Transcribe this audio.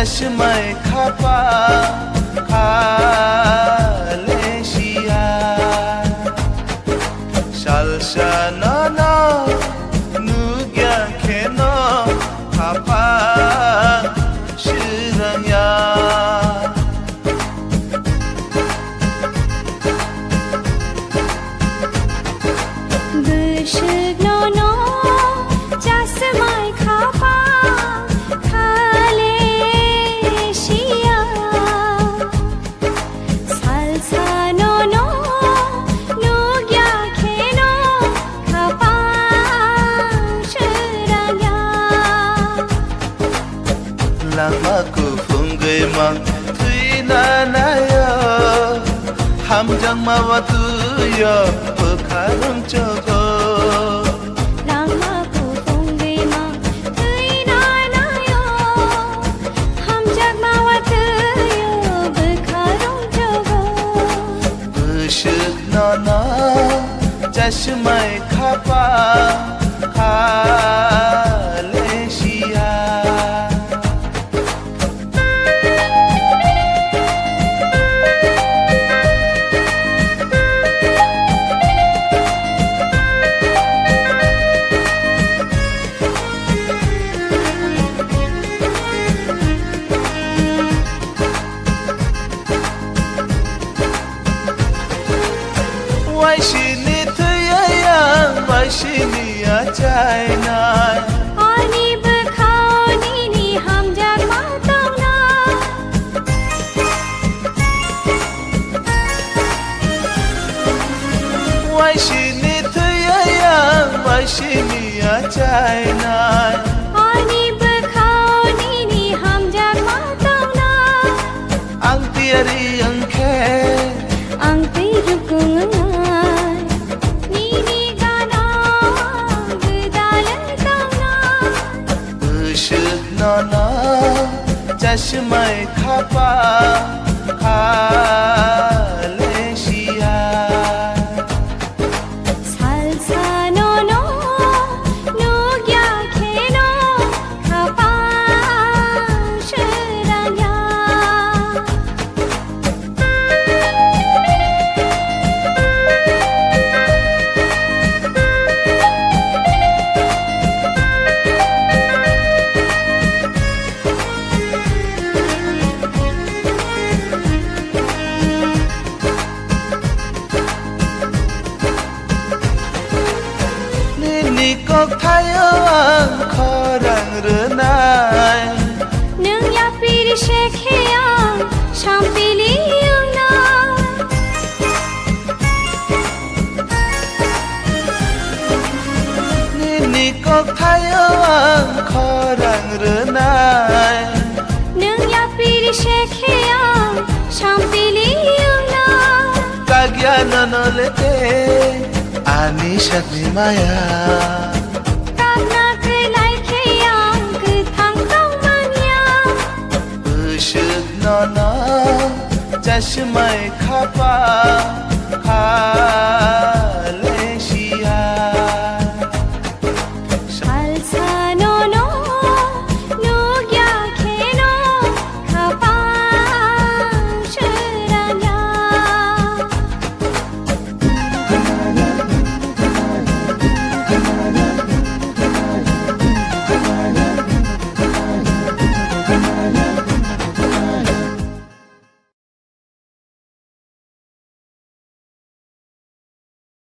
चश्मे खपा खालेशिया शालशा नना नुग्या खेनो खपा शिरंया Lamaku fungai mang tuina nayo hamjang mawatu yo pekarum jogo Lamaku fungai mang tuina nayo hamjang mawatu yo pekarum jogo Bushuk nana chashmai khapa khalesia Waishini tuyayang waishini achaina Ani bekhauni ni hamjak matangna Waishini tuyayang waishini achaina Ani bekhauni ni hamjak matangna Ang tiari ang khe Ang tirukungan Nini gana Gedaletangna Bushuk nana Chashmai khapa khalesia Salsa nono Nugya kheno Khapa shiranya Nikok tayo ang korang renai Nung yapir shekheyang Shampiliyang na Nikok tayo ang korang renai Nung yapir shekheyang Shampiliyang na Kagya nanolete Ani shakni maya Kagna kelai kheyang Kethang tong manya Bushuk nana Chashmai khapa khalesia